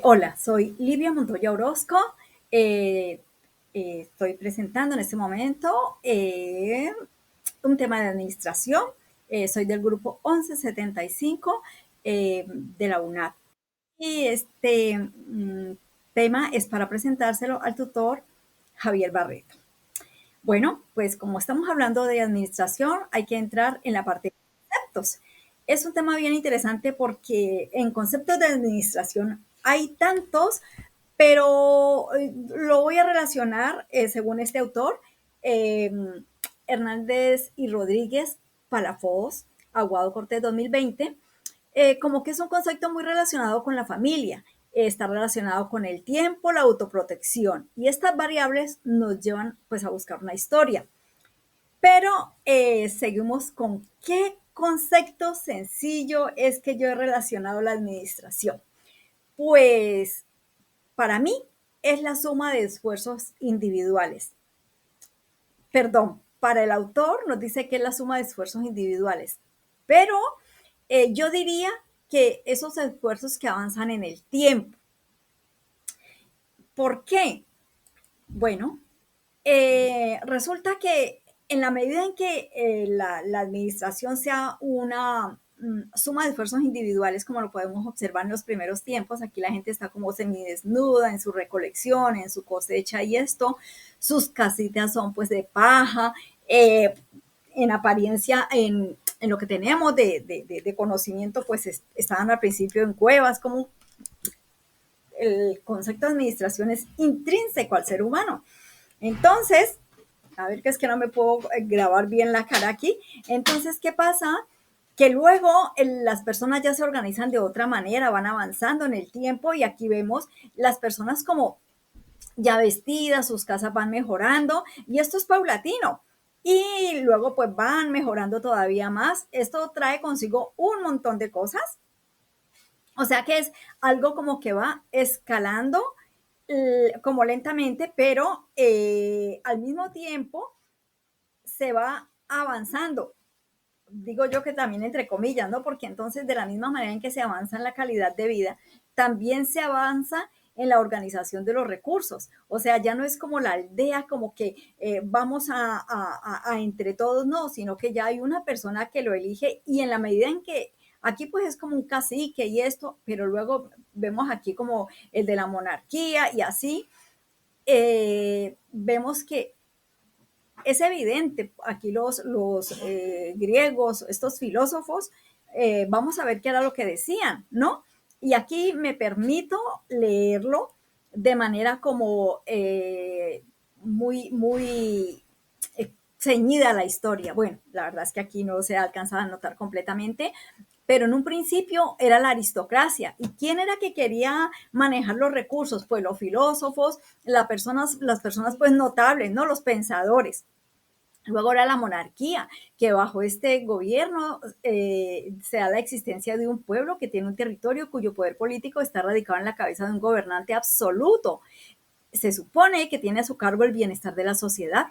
Hola, soy Livia Montoya Orozco. Eh, Estoy presentando en este momento un tema de administración. Soy del grupo 1175 de la UNAD. Y este tema es para presentárselo al tutor Javier Barreto. Bueno, pues como estamos hablando de administración, hay que entrar en la parte de conceptos. Es un tema bien interesante porque en conceptos de administración hay tantos, pero lo voy a relacionar, según este autor, eh, Hernández y Rodríguez, Palafox, Aguado Cortés 2020, como que es un concepto muy relacionado con la familia, está relacionado con el tiempo, la autoprotección, y estas variables nos llevan pues a buscar una historia. Pero seguimos con qué concepto sencillo es que yo he relacionado la administración. Pues para mí es la suma de esfuerzos individuales. Perdón, para el autor nos dice que es la suma de esfuerzos individuales, pero yo diría que esos esfuerzos que avanzan en el tiempo. ¿Por qué? Bueno, resulta que en la medida en que la administración sea una suma de esfuerzos individuales, como lo podemos observar en los primeros tiempos, aquí la gente está como semidesnuda en su recolección, en su cosecha y esto, sus casitas son pues de paja, en apariencia, en lo que tenemos de conocimiento, pues estaban al principio en cuevas, como el concepto de administración es intrínseco al ser humano. Entonces, a ver que es que no me puedo grabar bien la cara aquí. Entonces, ¿qué pasa? Que luego las personas ya se organizan de otra manera, van avanzando en el tiempo y aquí vemos las personas como ya vestidas, sus casas van mejorando y esto es paulatino. Y luego pues van mejorando todavía más. Esto trae consigo un montón de cosas. O sea que es algo como que va escalando como lentamente, pero al mismo tiempo se va avanzando. Digo yo que también entre comillas, ¿no? Porque entonces de la misma manera en que se avanza en la calidad de vida, también se avanza en la organización de los recursos. O sea, ya no es como la aldea, como que vamos a entre todos, no, sino que ya hay una persona que lo elige y en la medida en que aquí pues es como un cacique y esto, pero luego vemos aquí como el de la monarquía y así, vemos que es evidente, aquí los griegos, estos filósofos, vamos a ver qué era lo que decían, ¿no? Y aquí me permito leerlo de manera como muy ceñida a la historia. Bueno, la verdad es que aquí no se alcanza a notar completamente, pero en un principio era la aristocracia. ¿Y quién era que quería manejar los recursos? Pues los filósofos, las personas pues notables, ¿no? Los pensadores. Luego era la monarquía, que bajo este gobierno se da la existencia de un pueblo que tiene un territorio cuyo poder político está radicado en la cabeza de un gobernante absoluto. Se supone que tiene a su cargo el bienestar de la sociedad.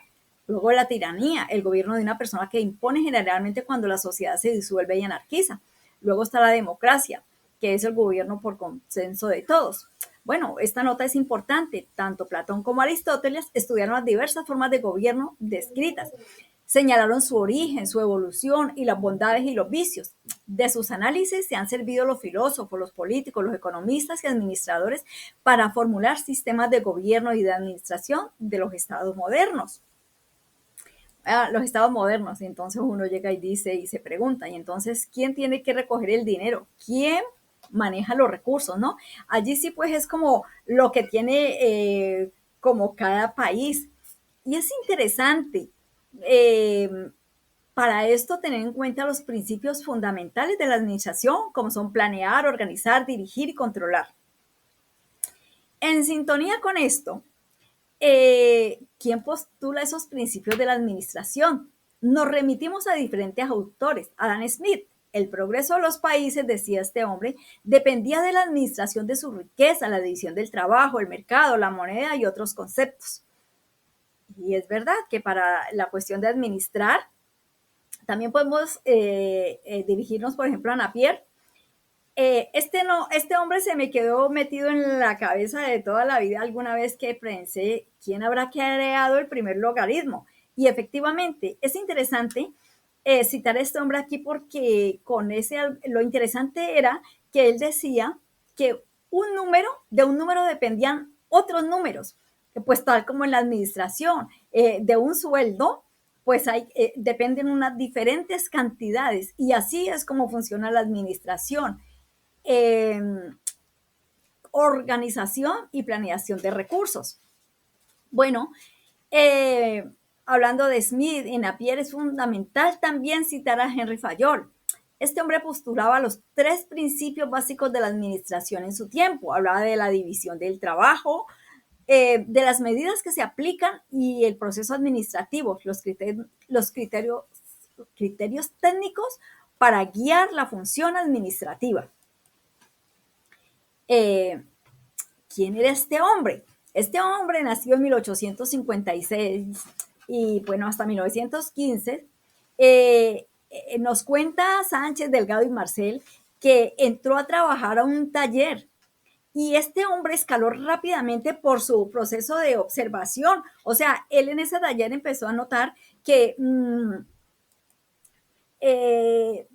Luego la tiranía, el gobierno de una persona que impone generalmente cuando la sociedad se disuelve y anarquiza. Luego está la democracia, que es el gobierno por consenso de todos. Bueno, esta nota es importante. Tanto Platón como Aristóteles estudiaron las diversas formas de gobierno descritas. Señalaron su origen, su evolución y las bondades y los vicios. De sus análisis se han servido los filósofos, los políticos, los economistas y administradores para formular sistemas de gobierno y de administración de los estados modernos. Los estados modernos, y entonces uno llega y dice y se pregunta, y entonces, ¿quién tiene que recoger el dinero? ¿Quién maneja los recursos, no? Allí sí pues es como lo que tiene como cada país. Y es interesante eh, para esto tener en cuenta los principios fundamentales de la administración, como son planear, organizar, dirigir y controlar. En sintonía con esto, ¿quién postula esos principios de la administración? Nos remitimos a diferentes autores. Adam Smith, el progreso de los países, decía este hombre, dependía de la administración de su riqueza, la división del trabajo, el mercado, la moneda y otros conceptos. Y es verdad que para la cuestión de administrar, también podemos dirigirnos, por ejemplo, a Napier. Este hombre se me quedó metido en la cabeza de toda la vida alguna vez que pensé quién habrá creado el primer logaritmo. Y efectivamente, es interesante citar a este hombre aquí porque lo interesante era que él decía que de un número dependían otros números, pues tal como en la administración, de un sueldo, pues dependen unas diferentes cantidades y así es como funciona la administración. eh, Organización y planeación de recursos. Bueno, eh, hablando de Smith y Napier, es fundamental también citar a Henry Fayol. Este hombre postulaba los tres principios básicos de la administración en su tiempo. Hablaba de la división del trabajo, de las medidas que se aplican y el proceso administrativo, criterios técnicos para guiar la función administrativa. Eh, ¿Quién era este hombre? Este hombre nació en 1856 y bueno, hasta 1915. Nos cuenta Sánchez, Delgado y Marcel que entró a trabajar a un taller y este hombre escaló rápidamente por su proceso de observación. O sea, él en ese taller empezó a notar que ¿qué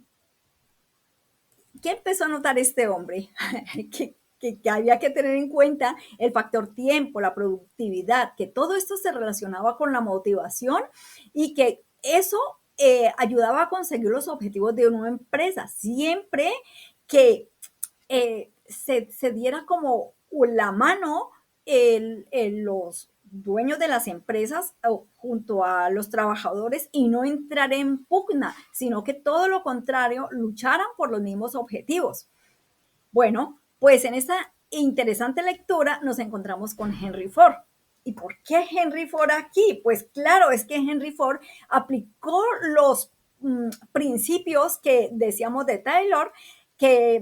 empezó a notar este hombre? que había que tener en cuenta el factor tiempo, la productividad, que todo esto se relacionaba con la motivación y que eso ayudaba a conseguir los objetivos de una empresa, siempre que se diera como la mano los dueños de las empresas junto a los trabajadores y no entrar en pugna, sino que todo lo contrario, lucharan por los mismos objetivos. Bueno, pues en esta interesante lectura nos encontramos con Henry Ford. ¿Y por qué Henry Ford aquí? Pues claro, es que Henry Ford aplicó los principios que decíamos de Taylor, que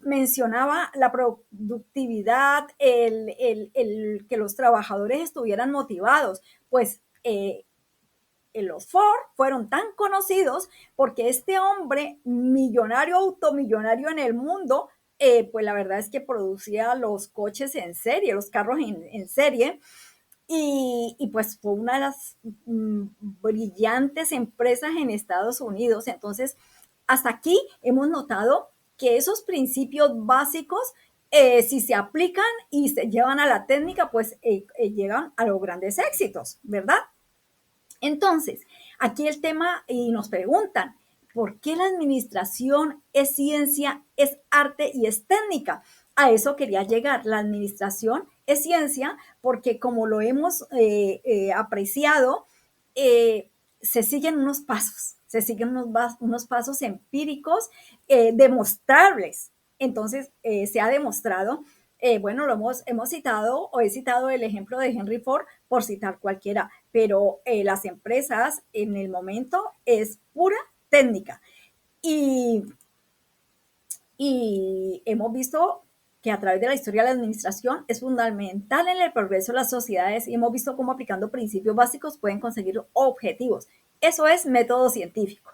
mencionaba la productividad, que los trabajadores estuvieran motivados. Pues los Ford fueron tan conocidos porque este hombre millonario, automillonario en el mundo, pues la verdad es que producía los coches en serie, los carros en serie, y pues fue una de las brillantes empresas en Estados Unidos. Entonces, hasta aquí hemos notado que esos principios básicos, si se aplican y se llevan a la técnica, pues llegan a los grandes éxitos, ¿verdad? Entonces, aquí el tema, y nos preguntan, ¿por qué la administración es ciencia, es arte y es técnica? A eso quería llegar. La administración es ciencia porque como lo hemos apreciado, se siguen unos pasos, se siguen unos pasos empíricos demostrables. Entonces, se ha demostrado, bueno, hemos citado o he citado el ejemplo de Henry Ford por citar cualquiera, pero las empresas en el momento es pura técnica. Y, y hemos visto que a través de la historia de la administración es fundamental en el progreso de las sociedades y hemos visto cómo aplicando principios básicos pueden conseguir objetivos. Eso es método científico.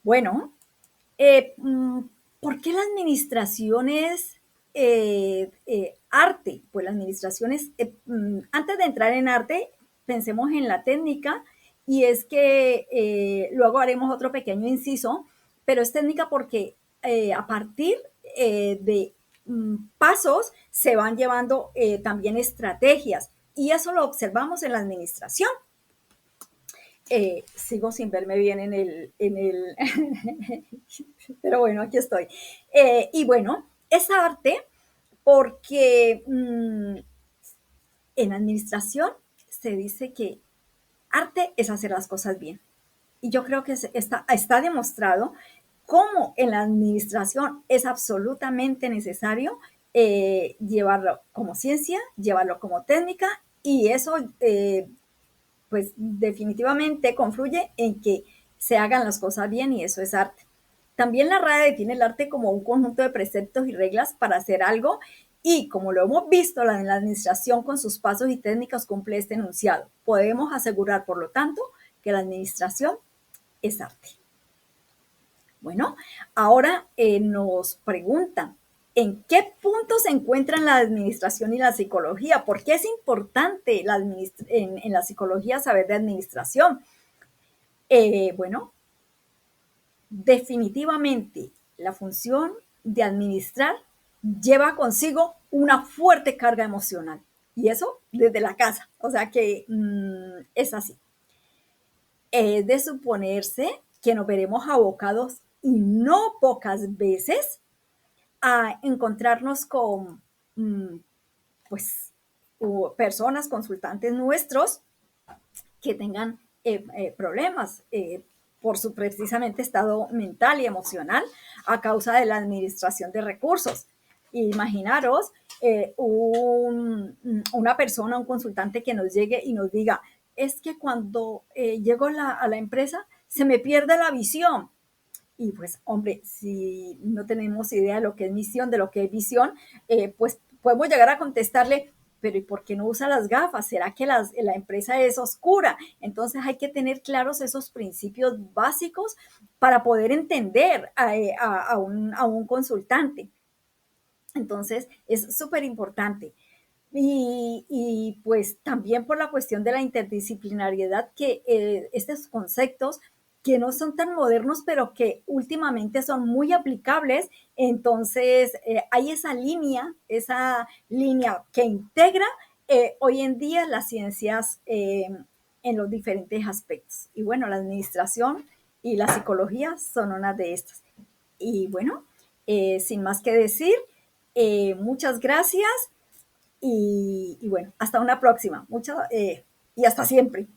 Bueno, eh, ¿por qué la administración es arte? Pues la administración es, antes de entrar en arte, pensemos en la técnica y es que luego haremos otro pequeño inciso, pero es técnica porque a partir de pasos se van llevando también estrategias y eso lo observamos en la administración. Sigo sin verme bien pero bueno, aquí estoy. Y bueno, es arte porque en administración se dice que arte es hacer las cosas bien. Y yo creo que está demostrado cómo en la administración es absolutamente necesario llevarlo como ciencia, llevarlo como técnica y eso pues definitivamente confluye en que se hagan las cosas bien y eso es arte. También la RAE define el arte como un conjunto de preceptos y reglas para hacer algo y como lo hemos visto, la administración con sus pasos y técnicas cumple este enunciado. Podemos asegurar, por lo tanto, que la administración es arte. Bueno, ahora nos preguntan, ¿en qué punto se encuentran la administración y la psicología? ¿Por qué es importante en la psicología saber de administración? Bueno, definitivamente la función de administrar lleva consigo una fuerte carga emocional. Y eso desde la casa. O sea que es así. Es de suponerse que nos veremos abocados y no pocas veces a encontrarnos con mm, pues personas, consultantes nuestros que tengan problemas por su precisamente estado mental y emocional a causa de la administración de recursos. Imaginaros una persona, un consultante que nos llegue y nos diga, es que cuando llego a la empresa se me pierde la visión. Y pues, hombre, si no tenemos idea de lo que es misión, de lo que es visión, pues podemos llegar a contestarle, pero ¿y por qué no usa las gafas? ¿Será que la empresa es oscura? Entonces hay que tener claros esos principios básicos para poder entender a un consultante. Entonces es súper importante. Pues también por la cuestión de la interdisciplinariedad, que estos conceptos que no son tan modernos, pero que últimamente son muy aplicables, entonces hay esa línea que integra hoy en día las ciencias en los diferentes aspectos. Y bueno, la administración y la psicología son una de estas. Y bueno, sin más que decir, muchas gracias y bueno, hasta una próxima. Y hasta siempre.